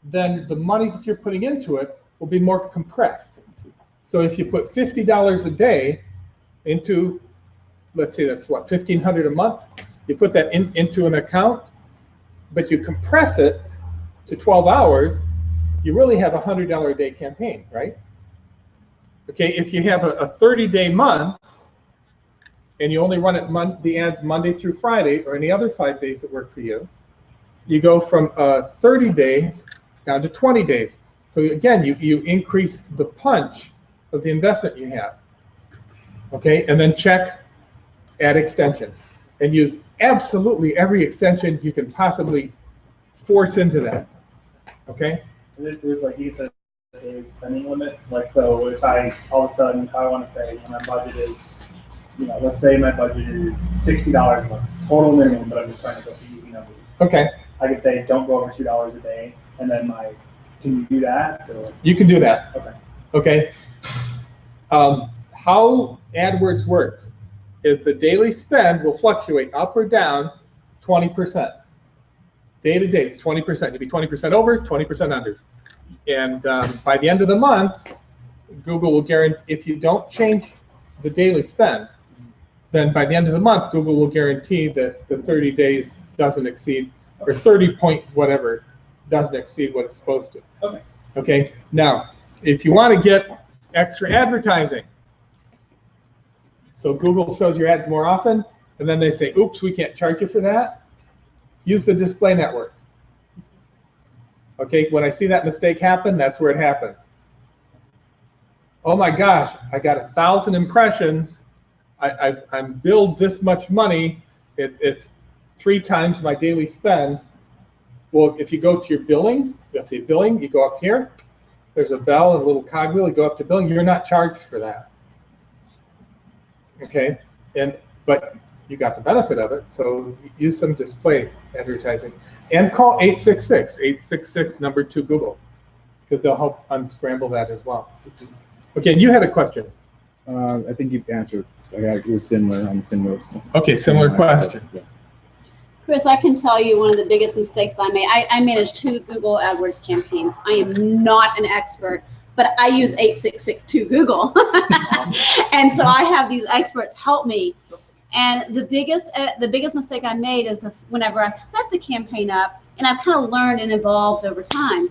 then the money that you're putting into it will be more compressed. So if you put $50 a day into, let's say that's what, $1,500 a month, you put that into an account, but you compress it to 12 hours, you really have a $100 a day campaign, right? Okay, if you have a 30-day month, and you only run it the ads Monday through Friday, or any other 5 days that work for you, you go from 30 days down to 20 days. So again, you increase the punch of the investment you have. Okay, and then check ad extensions, and use absolutely every extension you can possibly force into that. Okay? There's like you said, a spending limit. Like, so if I all of a sudden I want to say my budget is, let's say my budget is $60 a month, it's total minimum, but I'm just trying to go for easy numbers. Okay. I could say don't go over $2 a day, and then can you do that? Or? You can do that. Okay. Okay. How AdWords works is the daily spend will fluctuate up or down 20%. Day to day, it's 20%. You'll be 20% over, 20% under. And by the end of the month, Google will guarantee, if you don't change the daily spend, then by the end of the month, Google will guarantee that the 30 days doesn't exceed, or 30 point whatever doesn't exceed what it's supposed to. Okay. Okay. Now, if you want to get extra advertising, so Google shows your ads more often, and then they say, oops, we can't charge you for that, use the display network. Okay, when I see that mistake happen, that's where it happens. Oh my gosh, I got 1,000 impressions, I'm billed this much money, it's 3 times my daily spend. Well, if you go to your billing, let's see, billing, you go up here, there's a bell and a little cogwheel, you go up to billing, you're not charged for that. Okay, but you got the benefit of it, so use some display advertising. And call 866 number 2 Google, because they'll help unscramble that as well. Okay, and you had a question. I think you answered. It was similar on similar. Okay, similar question. Yeah. Chris, I can tell you one of the biggest mistakes I made. I manage 2 Google AdWords campaigns. I am not an expert, but I use 866 Google. And so I have these experts help me. And the biggest mistake I made is whenever I've set the campaign up, and I've kind of learned and evolved over time.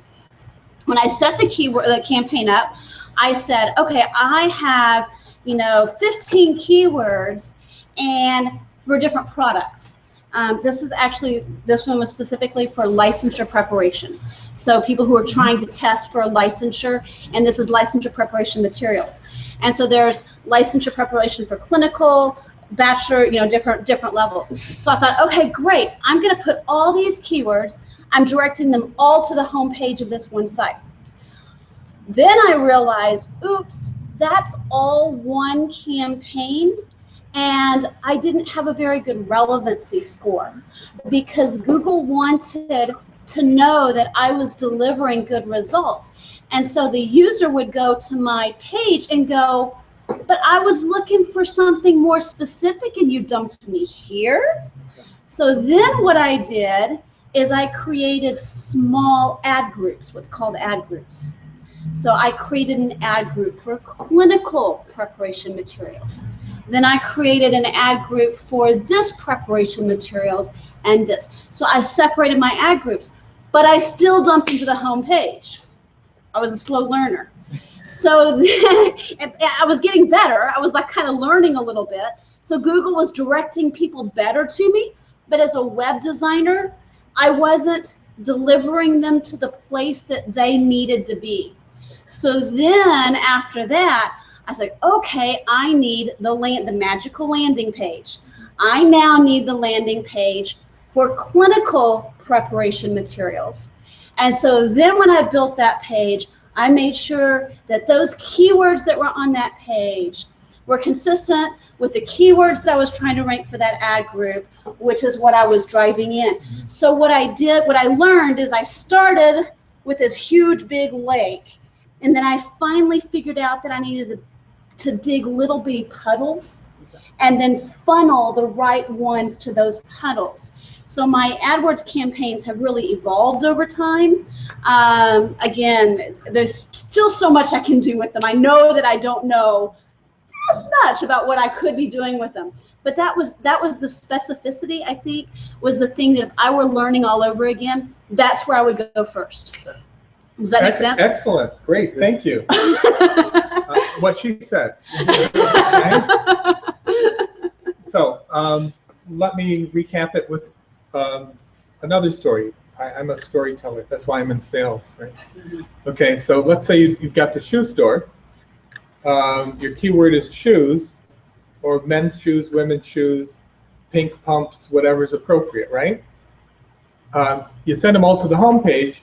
When I set the campaign up, I said, okay, I have 15 keywords and for different products. This one was specifically for licensure preparation. So people who are trying to test for a licensure, and this is licensure preparation materials. And so there's licensure preparation for clinical, bachelor, different levels. So I thought, okay, great. I'm going to put all these keywords. I'm directing them all to the home page of this one site. Then I realized, oops, that's all one campaign, and I didn't have a very good relevancy score because Google wanted to know that I was delivering good results. And so the user would go to my page and go, but I was looking for something more specific and you dumped me here. So then what I did is I created small ad groups, what's called ad groups. So I created an ad group for clinical preparation materials. Then I created an ad group for this preparation materials and this. So I separated my ad groups, but I still dumped into the home page. I was a slow learner. So then, I was getting better. I was like kind of learning a little bit. So Google was directing people better to me. But as a web designer, I wasn't delivering them to the place that they needed to be. So then after that, I was like, okay, I need the magical landing page. I now need the landing page for clinical preparation materials. And so then when I built that page, I made sure that those keywords that were on that page were consistent with the keywords that I was trying to rank for that ad group, which is what I was driving in. So what I learned is I started with this huge big lake, and then I finally figured out that I needed to dig little bitty puddles and then funnel the right ones to those puddles. So my AdWords campaigns have really evolved over time. Again, there's still so much I can do with them. I know that I don't know as much about what I could be doing with them. But that was the specificity, I think, was the thing that if I were learning all over again, that's where I would go first. Does that make sense? Excellent. Great. Thank you. What she said. So let me recap it with another story. I'm a storyteller. That's why I'm in sales, right? Okay, so let's say you've got the shoe store. Your keyword is shoes, or men's shoes, women's shoes, pink pumps, whatever's appropriate, right? You send them all to the home page.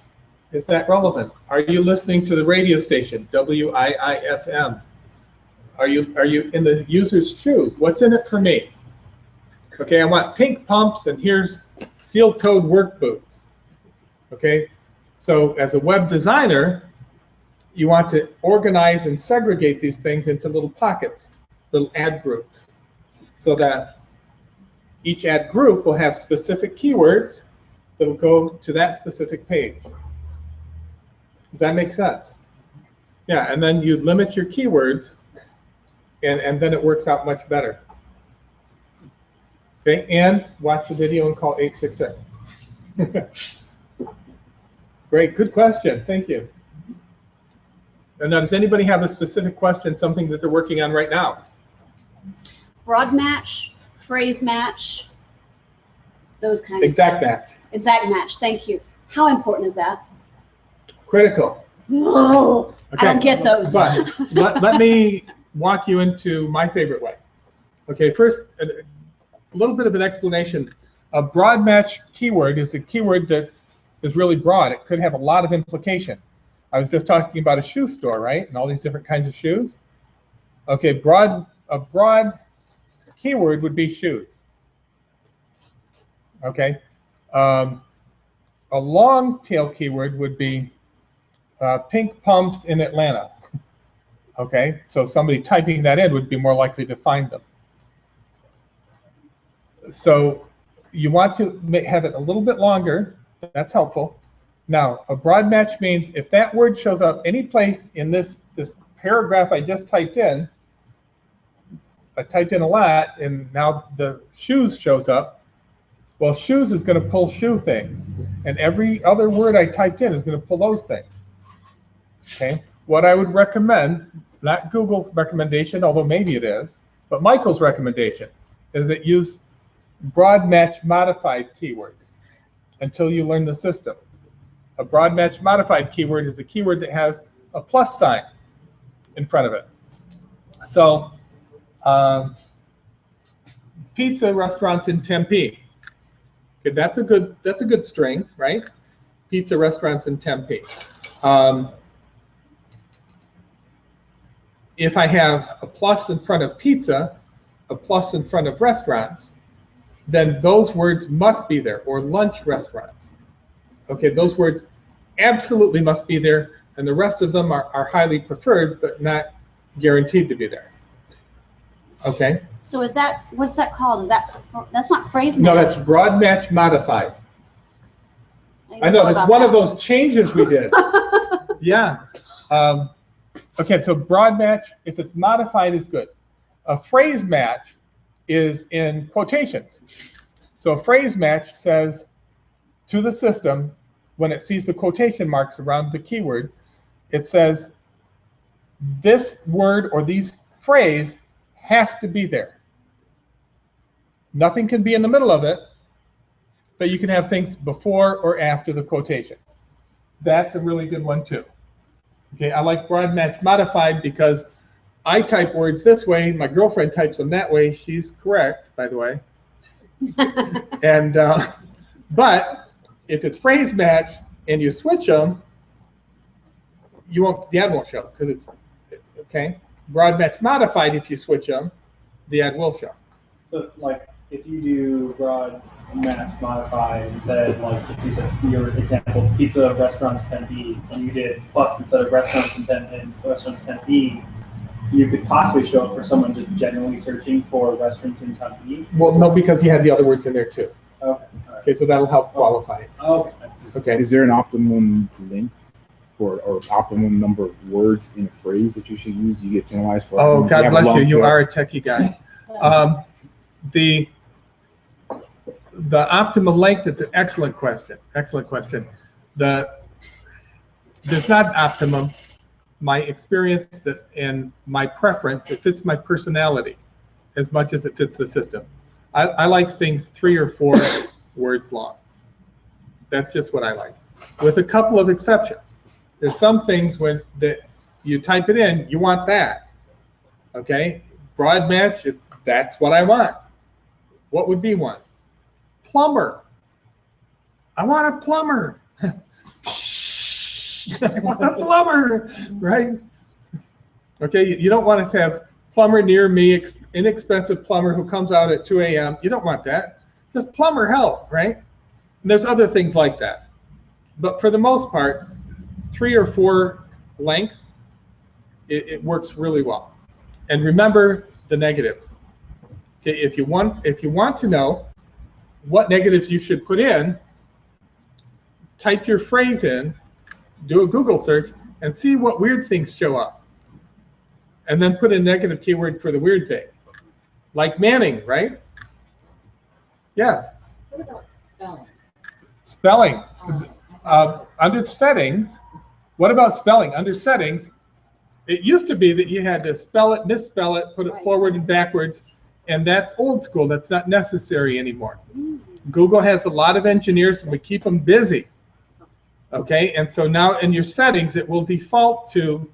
Is that relevant? Are you listening to the radio station, WIIFM? Are you in the user's shoes? What's in it for me? Okay, I want pink pumps, and here's steel-toed work boots. Okay, so as a web designer, you want to organize and segregate these things into little pockets, little ad groups, so that each ad group will have specific keywords that will go to that specific page. Does that make sense? Yeah, and then you limit your keywords, and then it works out much better. Okay, and watch the video and call 866. Great, good question. Thank you. And now, does anybody have a specific question, something that they're working on right now? Broad match, phrase match, those kinds. Exact match. Exact match, thank you. How important is that? Critical. Whoa, Okay. I don't get those. But let me walk you into my favorite way. Okay, first, a little bit of an explanation. A broad match keyword is a keyword that is really broad. It could have a lot of implications. I was just talking about a shoe store, right? And all these different kinds of shoes. Okay, a broad keyword would be shoes. Okay. A long tail keyword would be pink pumps in Atlanta. Okay, so somebody typing that in would be more likely to find them. So you want to have it a little bit longer. That's helpful. Now, a broad match means if that word shows up any place in this paragraph I just typed in, I typed in a lot, and now the shoes shows up. Well, shoes is going to pull shoe things, and every other word I typed in is going to pull those things. Okay, what I would recommend, not Google's recommendation, although maybe it is, but Michael's recommendation is that use broad match modified keywords until you learn the system. A broad match modified keyword is a keyword that has a plus sign in front of it. So, pizza restaurants in Tempe. Okay, that's a good string, right? Pizza restaurants in Tempe. If I have a plus in front of pizza, a plus in front of restaurants, then those words must be there, or lunch restaurants. Okay, those words absolutely must be there, and the rest of them are highly preferred, but not guaranteed to be there. Okay. So is that, what's that called? Is that's not phrase match? No, that's broad match modified. I know, that's one of those changes we did. Yeah. Okay, so broad match, if it's modified, is good. A phrase match is in quotations. So a phrase match says to the system, when it sees the quotation marks around the keyword, it says, this word or these phrase has to be there. Nothing can be in the middle of it, but you can have things before or after the quotations. That's a really good one too. Okay, I like broad match modified because I type words this way, my girlfriend types them that way. She's correct, by the way. And but if it's phrase match and you switch them, you won't. The ad won't show because it's okay. Broad match modified, if you switch them, the ad will show. So like if you do broad match modified instead, like if you said your example, pizza restaurants 10B, and you did plus instead of restaurants and restaurants 10B, you could possibly show up for someone just generally searching for restaurants in 10B. Well, no, because you had the other words in there too. Okay. All right. Okay, so that'll help qualify it. Okay. Okay. Is there an optimum length for or optimum number of words in a phrase that you should use? Do you get penalized for? Oh, Do God have a bless you. long You tail? are a techie guy. The optimum length, it's an excellent question. Excellent question. There's not optimum. My experience and my preference, it fits my personality as much as it fits the system. I like things 3 or 4 words long. That's just what I like, with a couple of exceptions. There's some things that you type it in, you want that. Okay, broad match, that's what I want. What would be one? Plumber. I want a plumber. I want a plumber, right? Okay, you don't want to have plumber near me, inexpensive plumber who comes out at 2 a.m. You don't want that. Just plumber help, right? And there's other things like that. But for the most part, 3 or 4 length, it works really well. And remember the negatives. Okay, if you want to know what negatives you should put in, type your phrase in, do a Google search, and see what weird things show up. And then put a negative keyword for the weird thing. Like Manning, right? Yes. What about spelling? Spelling. Under settings, what about spelling? Under settings, it used to be that you had to spell it, misspell it, put it forward and backwards, and that's old school. That's not necessary anymore. Google has a lot of engineers, and we keep them busy. Okay, and so now in your settings, it will default to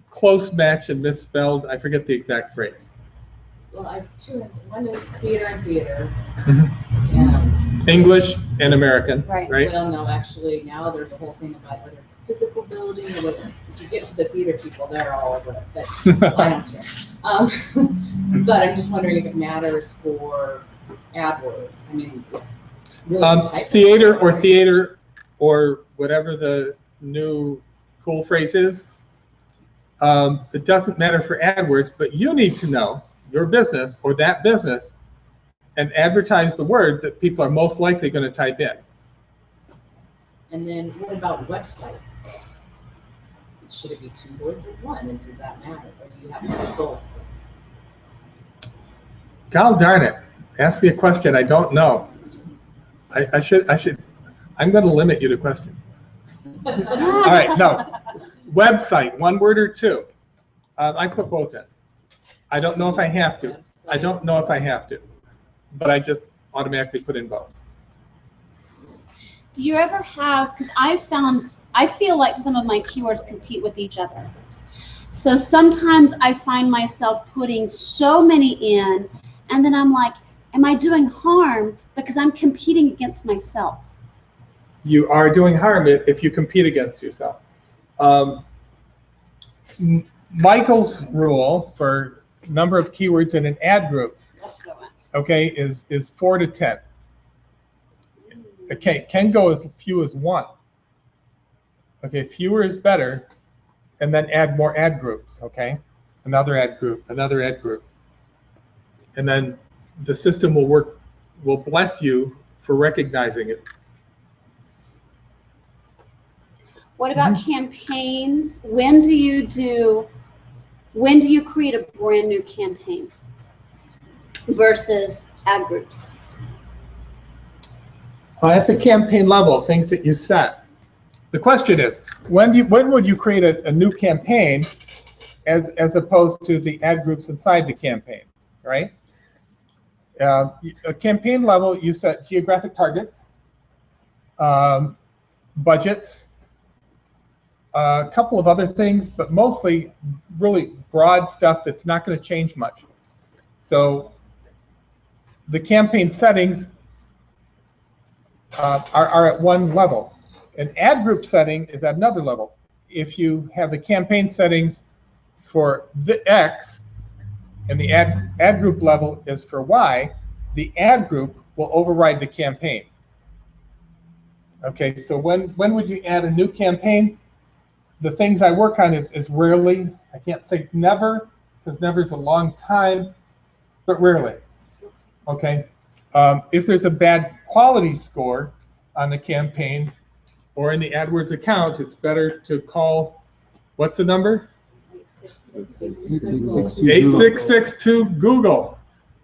close match and misspelled. I forget the exact phrase. Well, I have 2. One is theater and theater. Mm-hmm. And English and American, Right. well, no, actually, now there's a whole thing about whether it's a physical building or whether, if you get to the theater people, they're all over it, but I don't care. But I'm just wondering if it matters for AdWords. I mean, it's really theater or whatever the new cool phrase is. It doesn't matter for AdWords, but you need to know your business or that business and advertise the word that people are most likely going to type in. And then what about website? Should it be 2 words or 1, and does that matter? Or do you have to do both? God darn it. Ask me a question I don't know. I should. I'm going to limit you to questions. All right, no. Website, 1 word or 2. I put both in. I don't know if I have to. I don't know if I have to. But I just automatically put in both. Do you ever have, because I feel like some of my keywords compete with each other. So sometimes I find myself putting so many in, and then I'm like, am I doing harm because I'm competing against myself? You are doing harm if you compete against yourself. Michael's rule for number of keywords in an ad group, okay, is 4 to 10. Okay, can go as few as 1. Okay, fewer is better, and then add more ad groups, okay? Another ad group, another ad group. And then the system will bless you for recognizing it. What about campaigns? When do you create a brand new campaign versus ad groups? At the campaign level, things that you set. The question is, when would you create a new campaign as opposed to the ad groups inside the campaign, right? A campaign level, you set geographic targets, budgets, a couple of other things, but mostly really broad stuff that's not going to change much. So the campaign settings are at one level. An ad group setting is at another level. If you have the campaign settings for the X and the ad group level is for Y, the ad group will override the campaign. Okay, so when would you add a new campaign? The things I work on is rarely. I can't say never, because never is a long time, but rarely. Okay, if there's a bad quality score on the campaign or in the AdWords account, it's better to call, what's the number? 8662 Google.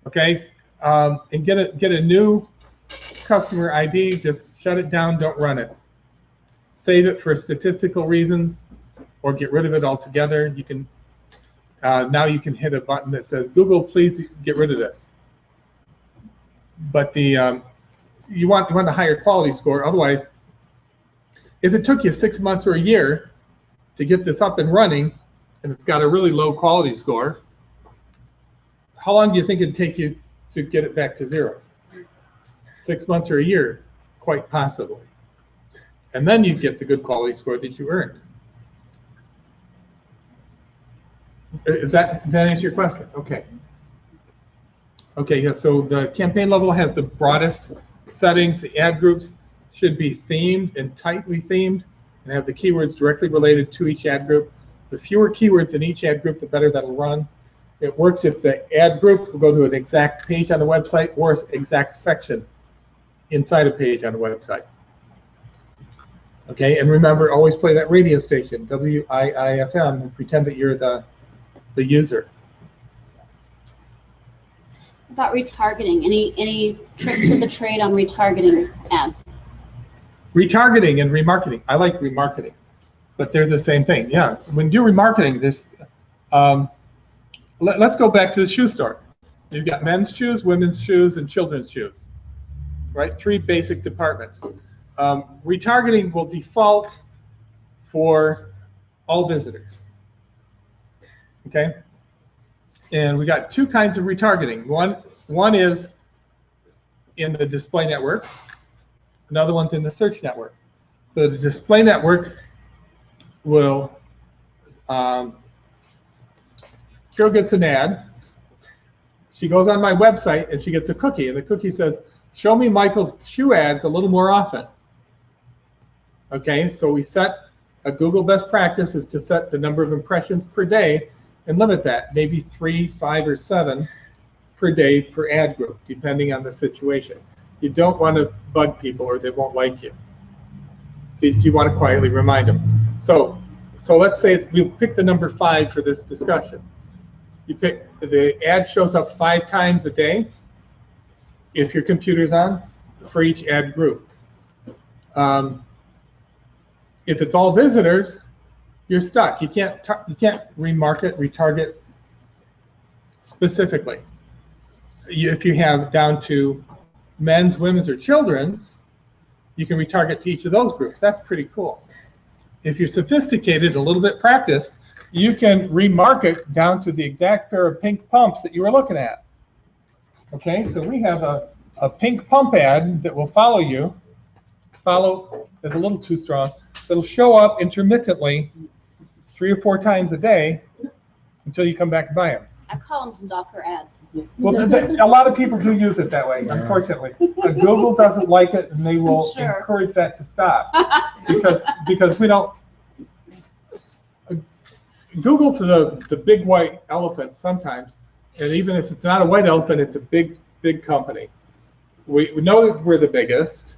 Okay, and get a new customer ID. Just shut it down. Don't run it. Save it for statistical reasons, or get rid of it altogether. You can now you can hit a button that says, Google, please get rid of this. But the you want a higher quality score. Otherwise, if it took you 6 months or a year to get this up and running, and it's got a really low quality score, how long do you think it'd take you to get it back to zero? 6 months or a year, quite possibly. And then you'd get the good quality score that you earned. Does that answer your question? Okay. Okay, yeah, so the campaign level has the broadest settings. The ad groups should be themed and tightly themed and have the keywords directly related to each ad group. The fewer keywords in each ad group, the better that'll run. It works if the ad group will go to an exact page on the website or an exact section inside a page on the website. Okay, and remember, always play that radio station, WIIFM, and pretend that you're the user. About retargeting, any tricks of the trade on retargeting ads? Retargeting and remarketing. I like remarketing, but they're the same thing. Yeah, when you do remarketing, this let's go back to the shoe store. You've got men's shoes, women's shoes, and children's shoes, right? 3 basic departments. Retargeting will default for all visitors. Okay, and we got 2 kinds of retargeting. One is in the display network. Another one's in the search network. The display network will Carol gets an ad. She goes on my website and she gets a cookie, and the cookie says, "Show me Michael's shoe ads a little more often." Okay, so we set a Google best practice is to set the number of impressions per day and limit that, maybe 3, 5, or 7 per day per ad group, depending on the situation. You don't want to bug people or they won't like you. You want to quietly remind them. So let's say we'll pick the number 5 for this discussion. You pick, the ad shows up 5 times a day if your computer's on for each ad group. If it's all visitors, you're stuck. You can't remarket, retarget specifically. If you have down to men's, women's, or children's, you can retarget to each of those groups. That's pretty cool. If you're sophisticated, a little bit practiced, you can remarket down to the exact pair of pink pumps that you were looking at. Okay, so we have a pink pump ad that will follow you. Follow is a little too strong. It'll show up intermittently 3 or 4 times a day until you come back and buy them. I call them stalker ads. Well, a lot of people do use it that way, unfortunately. But Google doesn't like it, and they will encourage that to stop because we don't. Google's the big white elephant sometimes, and even if it's not a white elephant, it's a big company. We know that we're the biggest,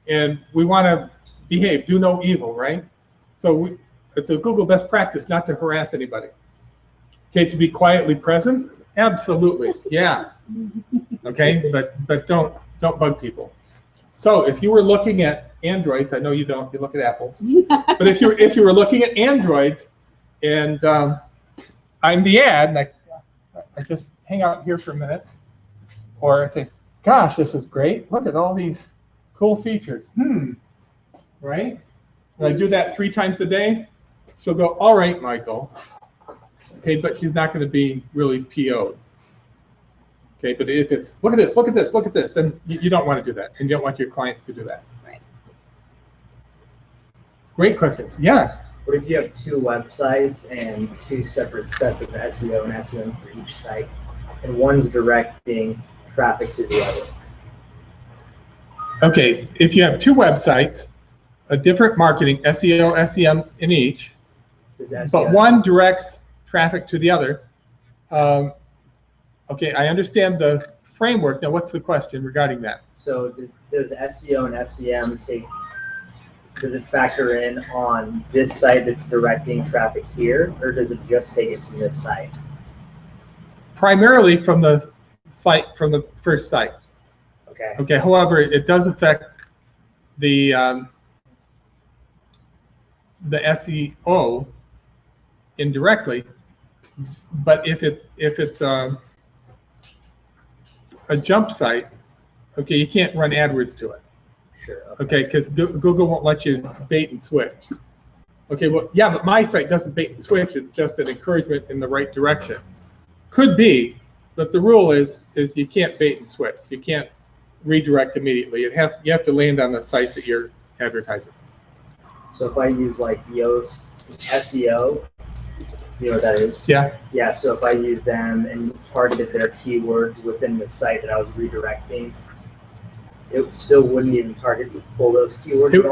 and we want to behave, do no evil, right? So it's a Google best practice not to harass anybody. Okay, to be quietly present, absolutely, yeah. Okay, but don't bug people. So if you were looking at Androids, I know you don't, you look at Apples. But if you were looking at Androids, and I'm the ad, and I just hang out here for a minute, or I say, gosh, this is great. Look at all these cool features. Right? And I do that 3 times a day. She'll go, all right, Michael. Okay, but she's not going to be really PO'd. Okay, but if it's, look at this, look at this, look at this, then you don't want to do that, and you don't want your clients to do that. Right. Great questions. Yes? What if you have 2 websites and 2 separate sets of SEO and SEM for each site, and one's directing traffic to the other? Okay, if you have 2 websites, a different marketing, SEO, SEM in each, but one directs traffic to the other. Okay, I understand the framework. Now, what's the question regarding that? So does SEO and SEM does it factor in on this site that's directing traffic here, or does it just take it from this site? Primarily from the site, from the first site. Okay. Okay, however, it does affect the SEO indirectly, but if it's a jump site, okay, you can't run AdWords to it. Sure. Okay, because Google won't let you bait and switch. Okay, well, yeah, but my site doesn't bait and switch. It's just an encouragement in the right direction. Could be, but the rule is you can't bait and switch. You can't redirect immediately. You have to land on the site that you're advertising. So if I use like Yoast SEO, you know what that is? Yeah. Yeah, so if I use them and targeted their keywords within the site that I was redirecting, it still wouldn't even pull those keywords at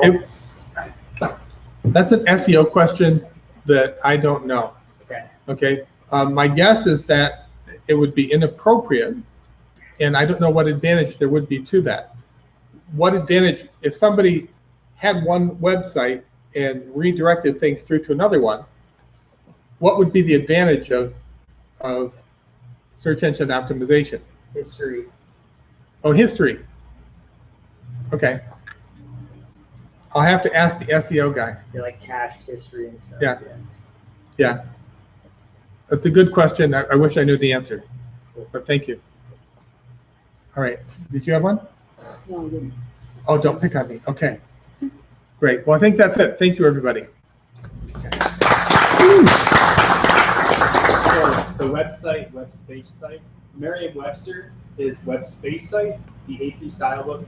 all? That's an SEO question that I don't know. Okay. Okay. My guess is that it would be inappropriate, and I don't know what advantage there would be to that. What advantage, if somebody had one website and redirected things through to another one, what would be the advantage of search engine optimization? History. Oh, history. Okay. I'll have to ask the SEO guy. Yeah, like cached history and stuff. Yeah. Yeah. That's a good question. I wish I knew the answer, but thank you. All right. Did you have one? No, I didn't. Oh, don't pick on me. Okay. Great. Well, I think that's it. Thank you, everybody. The website, web space site, Merriam-Webster is web space site. The AP style book